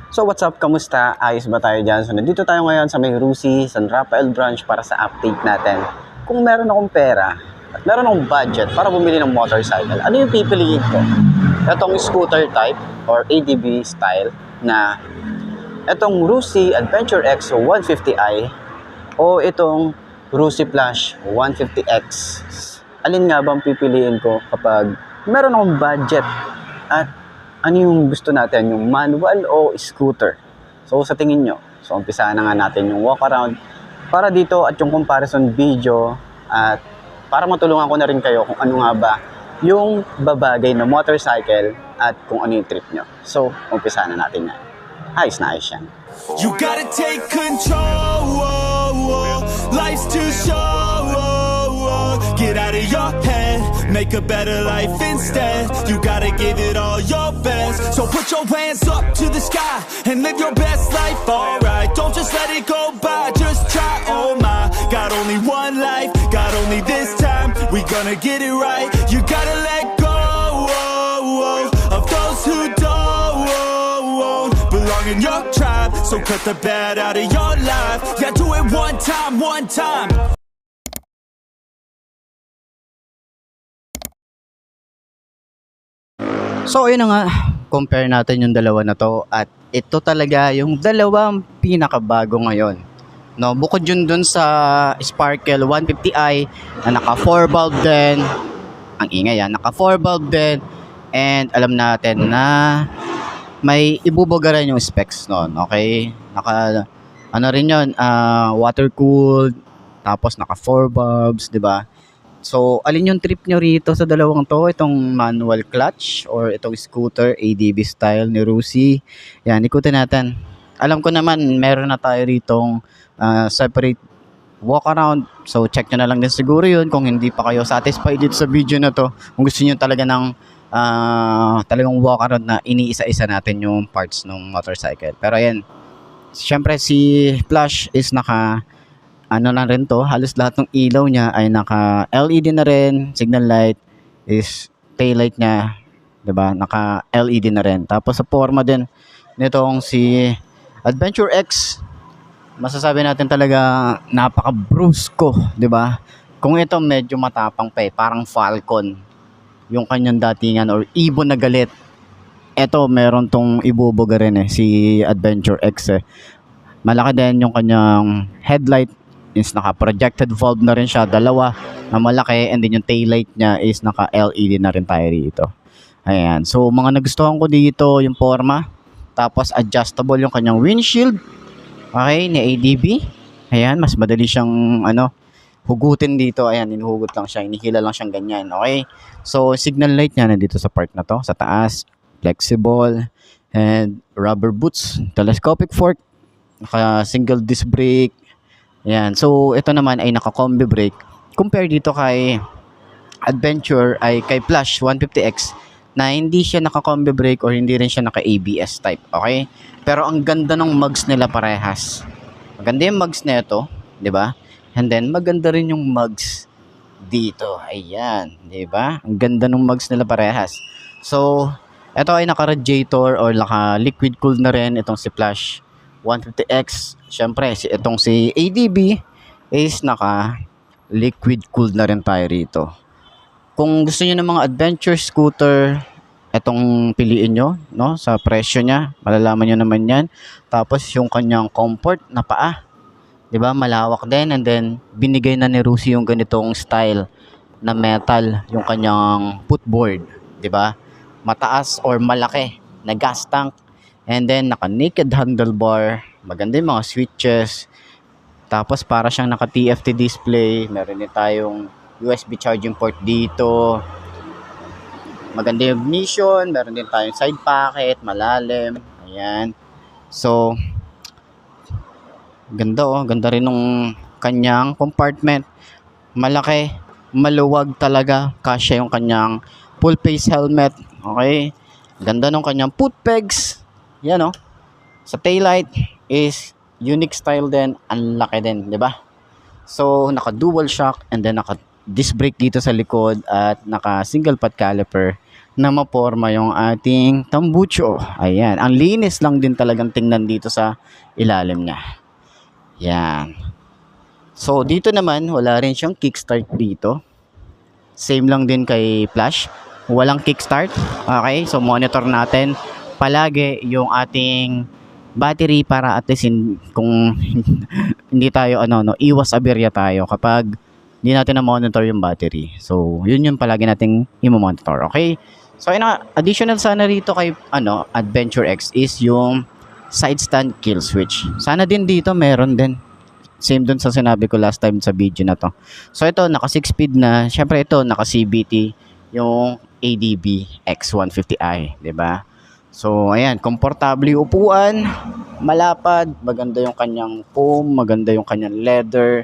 So what's up? Kamusta? Ayos ba tayo dyan? So nandito tayo ngayon sa may Rusi, San Rafael branch para sa update natin. Kung meron akong pera at meron akong budget para bumili ng motorcycle, ano yung pipiliin ko? Itong scooter type or ADV style na itong Rusi Adventure X 150i o itong Rusi Plus 150X. Alin nga bang pipiliin ko kapag meron akong budget at ano yung gusto natin, yung manual o scooter? So sa tingin nyo, so umpisa na nga natin yung walk around para dito at yung comparison video at para matulungan ko na rin kayo kung ano nga ba yung babagay na motorcycle at kung ano yung trip nyo. So umpisa na natin yan. Ayos na ayos yan. You gotta take control, life's too short. Get out of your head, make a better life instead. You gotta give it all your best. So put your hands up to the sky and live your best life, alright. Don't just let it go by, just try, oh my. Got only one life, got only this time. We gonna get it right. You gotta let go of those who don't belong in your tribe. So cut the bad out of your life. Yeah, do it one time, one time. So ayun na nga, compare natin yung dalawa na to at ito talaga yung dalawang pinakabago ngayon. No, bukod yun dun sa Sparkle 150i na naka 4 bulb din. Ang ingay yan, naka 4 bulb din and alam natin na may ibubugaran yung specs noon, okay? Naka ano rin yun, water cooled, tapos naka 4 bulbs, 'di ba? So, alin yung trip nyo rito sa dalawang to? Itong manual clutch or itong scooter ADV style ni Rusi? Yan, ikutin natin. Alam ko naman, meron na tayo ritong separate walk around. So, check nyo na lang din siguro yun kung hindi pa kayo satisfied dito sa video na to. Kung gusto nyo talaga ng talagang walk around na iniisa-isa natin yung parts ng motorcycle. Pero ayan, syempre si Plush is naka ano na rin to, halos lahat ng ilaw niya ay naka LED na rin, signal light is tail light niya, 'di ba? Naka LED na rin. Tapos sa forma din nitong si Adventure X, masasabi natin talaga napaka-brusco, 'di ba? Kung ito medyo matapang pa parang Falcon yung kanyang datingan or ibon na galit. Ito meron tong ibubuga rin si Adventure X. Malaki din yung kanyang headlight, is naka-projected valve na rin siya, dalawa na malaki, and then yung tail light niya is naka-LED na rin tayo dito. Ayan. So, mga nagustuhan ko dito yung forma. Tapos, adjustable yung kanyang windshield. Okay, ni ADV. Ayan, mas madali siyang, hugutin dito. Ayan, hinuhugot lang siya. Inihila lang siyang ganyan. Okay. So, signal light niya nandito sa part na to. Sa taas, flexible, and rubber boots, telescopic fork, naka-single disc brake. Ayan. So, ito naman ay naka-combi brake. Compare dito kay Adventure ay kay Plush 150X na hindi siya naka-combi brake or hindi rin siya naka-ABS type. Okay? Pero ang ganda ng mugs nila parehas. Maganda yung mugs na ito, 'di ba? And then maganda rin yung mugs dito. Ayan, 'di ba? Ang ganda ng mugs nila parehas. So, ito ay naka-radiator or naka-liquid cooled na rin itong si Plush 150X. Siyempre, itong si ADV is naka liquid cooled na rin tayo rito. Kung gusto niyo ng mga adventure scooter, itong piliin nyo, no? Sa presyo niya, malalaman niyo naman yan. Tapos yung kanyang comfort na paa, 'di ba? Malawak din, and then binigay na ni Rusi yung ganitong style na metal yung kanyang footboard, 'di ba? Mataas or malaki na gas tank, and then naka naked handlebar. Maganda yung mga switches. Tapos para siyang naka TFT display. Meron din tayong USB charging port dito. Maganda yung ignition. Meron din tayong side pocket, malalim. Ayan. So, ganda ganda rin ng kanyang compartment. Malaki, maluwag talaga. Kasya yung kanyang full face helmet. Okay. Ganda ng kanyang foot pegs. Yan Sa taillight is unique style din, ang laki din, 'di ba? So, naka dual shock and then naka disc brake dito sa likod at naka single pot caliper na maporma yung ating tambucho. Ayan, ang linis lang din talagang tingnan dito sa ilalim niya. Yan. So, dito naman, wala rin siyang kickstart dito. Same lang din kay Flash. Walang kickstart. Okay, so monitor natin palagi yung ating battery para at least kung hindi tayo iwas aberya tayo kapag hindi natin na-monitor yung battery. So, yun yung palagi nating i-monitor. Okay? So, additional sana rito kay Adventure X is yung side stand kill switch. Sana din dito meron din. Same dun sa sinabi ko last time sa video na to. So, ito, naka 6 speed na. Syempre, ito, naka CVT yung ADB X150i. Diba? So, ayan, komportable yung upuan, malapad, maganda yung kanyang foam, maganda yung kanyang leather.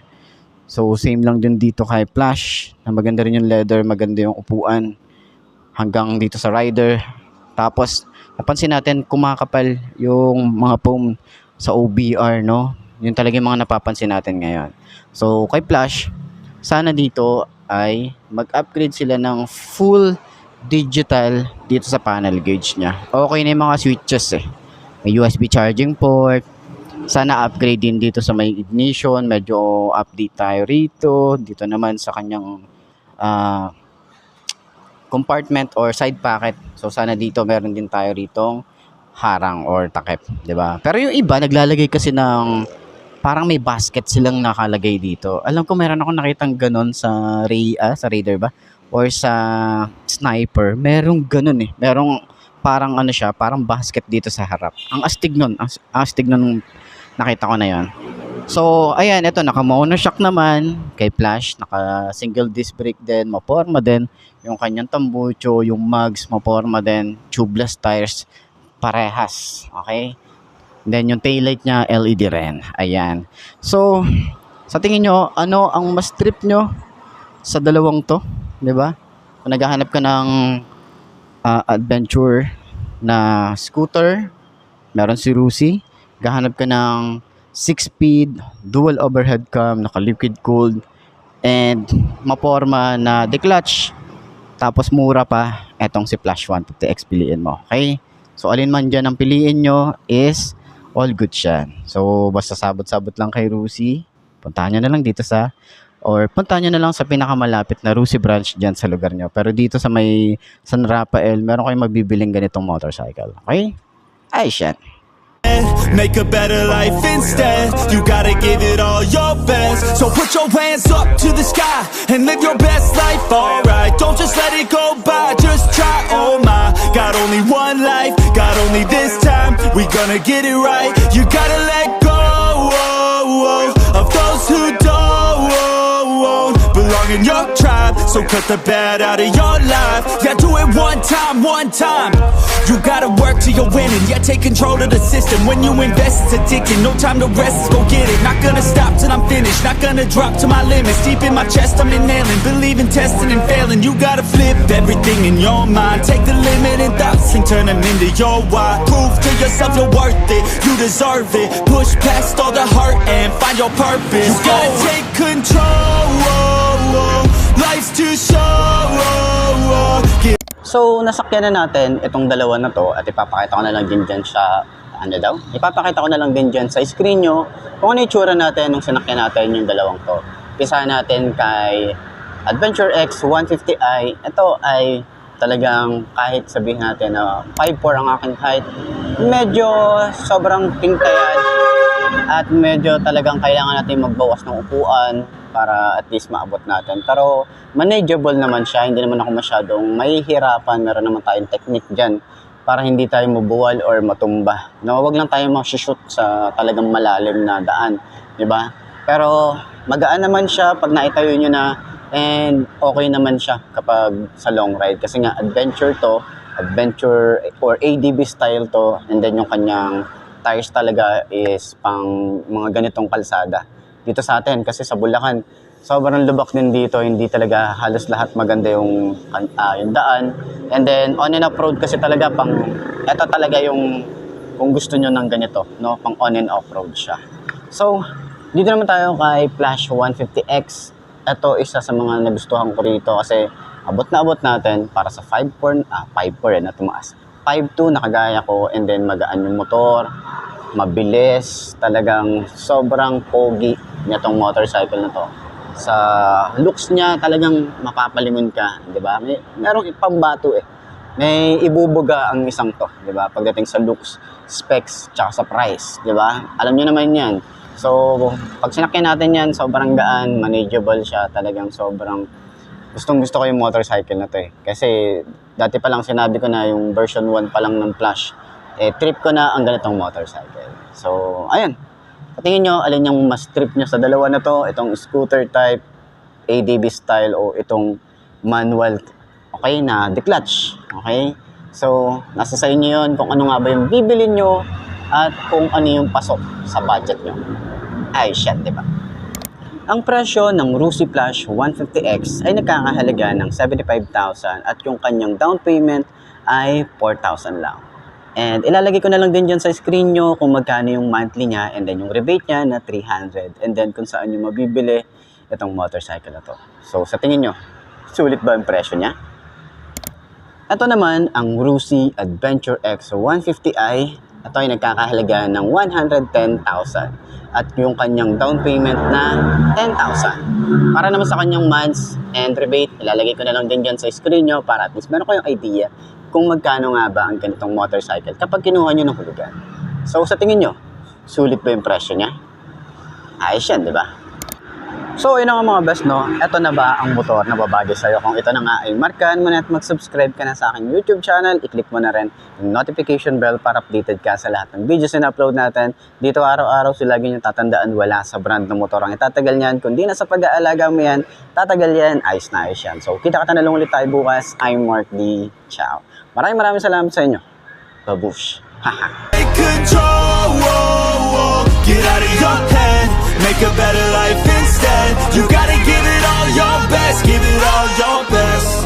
So, same lang din dito kay Flash, na maganda rin yung leather, maganda yung upuan, hanggang dito sa rider. Tapos, napansin natin, kumakapal yung mga foam sa OBR, no? Yun talaga yung mga napapansin natin ngayon. So, kay Flash, sana dito ay mag-upgrade sila ng full digital dito sa panel gauge niya. Okay na yung mga switches eh. May USB charging port. Sana upgrade din dito sa may ignition. Medyo update tayo rito. Dito naman sa kanyang compartment or side pocket. So sana dito meron din tayo ritong harang or takip, 'di ba? Pero yung iba naglalagay kasi ng parang may basket silang nakalagay dito. Alam ko meron ako nakitang ganon sa Raider ba? Or sa Sniper. Merong ganon eh. Merong parang siya, parang basket dito sa harap. Ang astig nun. Ang astig nun nakita ko na yon. So, ayan, ito, naka-monoshock naman kay Flash. Naka single disc brake din. Maporma din. Yung kanyang tambucho, yung mugs, maporma din. Tubeless tires, parehas. Okay? Then yung taillight niya, LED rin. Ayan. So, sa tingin nyo, ano ang mas trip nyo sa dalawang to? 'Di ba? Kung naghahanap ka ng adventure na scooter, meron si Rusi. Gahanap ka ng 6-speed, dual overhead cam, naka liquid cooled, and maporma na declutch. Tapos mura pa, etong si Flash 150X piliin mo. Okay? So, alin man dyan ang piliin nyo is all good siya. So, basta sabot-sabot lang kay Rusi. Puntahan nyo na lang dito puntahan nyo na lang sa pinakamalapit na Rusi branch dyan sa lugar nyo. Pero dito sa may San Rafael, meron kayong mabibiling ganitong motorcycle. Okay? Ay, shit. Make a better life instead. You gotta give it all your best. So put your hands up to the sky and live your best life, alright. Don't just let it go by, just try, oh my. Got only one life, got only this time. We gonna get it right. You gotta let go of those who don't belong in your tribe. So cut the bad out of your life. Yeah, do it one time. You gotta work till you're winning. Yeah, take control of the system. When you invest, it's addicting. No time to rest, let's go get it. Not gonna stop till I'm finished. Not gonna drop to my limits. Deep in my chest, I'm inhaling. Believe in testing and failing. You gotta flip everything in your mind. Take the limiting thoughts and turn them into your why. Prove to yourself you're worth it. You deserve it. Push past all the hurt and find your purpose. You gotta take control. Life's too short. So, nasakyan na natin itong dalawa na to at ipapakita ko na lang din dyan sa, ipapakita ko na lang din dyan sa screen nyo kung ano yung tsura natin nung sinakyan natin yung dalawang to. Pisa natin kay Adventure X 150i. Ito ay talagang kahit sabihin natin na 5'4" ang aking height, medyo sobrang tingkayan at medyo talagang kailangan natin magbawas ng upuan para at least maabot natin. Pero manageable naman siya, hindi naman ako masyadong mahihirapan. Meron naman tayong technique dyan para hindi tayo mabuwal or matumba. No, wag lang tayo mag-shoot sa talagang malalim na daan, 'di ba? Pero magaan naman siya pag naitayo nyo na, and okay naman siya kapag sa long ride kasi nga adventure or ADB style to, and then yung kanyang tires talaga is pang mga ganitong kalsada. Dito sa atin kasi sa Bulacan, sobrang lubak din dito, hindi talaga halos lahat maganda yung daan. And then on and off road kasi talaga ito talaga yung kung gusto nyo ng ganito, no, pang on and off road siya. So, dito naman tayo kay Flash 150X. Ito isa sa mga nagustuhan ko rito kasi abot na abot natin para sa 5'4", 5'4" na tumaas. 5'2" na kagaya ko, and then magaan yung motor, mabilis, talagang sobrang pogi niya tong motorcycle na to. Sa looks niya talagang mapapalingon ka, 'di ba? Merong ipambato eh. May ibubuga ang isang to, 'di ba? Pagdating sa looks, specs, tsaka sa price, 'di ba? Alam niyo naman 'yan. So, pag sinakyan natin 'yan, sobrang gaan, manageable siya, talagang sobrang gustong-gusto ko yung motorcycle na to eh. Kasi dati pa lang sinabi ko na yung version 1 pa lang ng Flash, trip ko na ang ganitong motorcycle. So, ayun. Patingin nyo, alin yung mas trip nyo sa dalawa na to, itong scooter type, ADB style, o itong manual, okay, na declutch. Okay? So, nasa sa inyo yun kung ano nga ba yung bibili nyo at kung ano yung pasok sa budget nyo. Ayos yan, di ba? Ang presyo ng Rusi Flash 150X ay nagkakahalaga ng 75,000 at yung kanyang down payment ay 4,000 lang. And ilalagay ko na lang din dyan sa screen nyo kung magkano yung monthly niya and then yung rebate niya na 300 and then kung saan nyo mabibili itong motorcycle na to. So sa tingin nyo, sulit ba ang presyo niya? Ito naman ang Rusi Adventure X 150i. Ito ay nagkakahalaga ng 110,000 at yung kanyang down payment na 10,000. Para naman sa kanyang months and rebate, ilalagay ko na lang din dyan sa screen nyo para at least meron kayong idea kung magkano nga ba ang ganitong motorcycle kapag kinuha nyo ng hulugan. So sa tingin nyo, sulit ba yung presyo niya? Ayos yan, di ba? So yun nga mga best, no? Ito na ba ang motor na babagay sa'yo? Kung ito na nga ay markahan mo na at mag-subscribe ka na sa aking YouTube channel, i-click mo na rin yung notification bell para updated ka sa lahat ng videos na upload natin. Dito araw-araw, so lagi nyo tatandaan, wala sa brand ng motor ang itatagal niyan. Kundi na sa pag-aalaga mo yan, tatagal yan, ayos na ayos yan. So kita-kita na lang ulit tayo bukas. I'm Mark D. Ciao. Maraming salamat sa inyo. Babush. Haha. Take control, get out of your head, make a better life instead. You gotta give it all your best, give it all your best.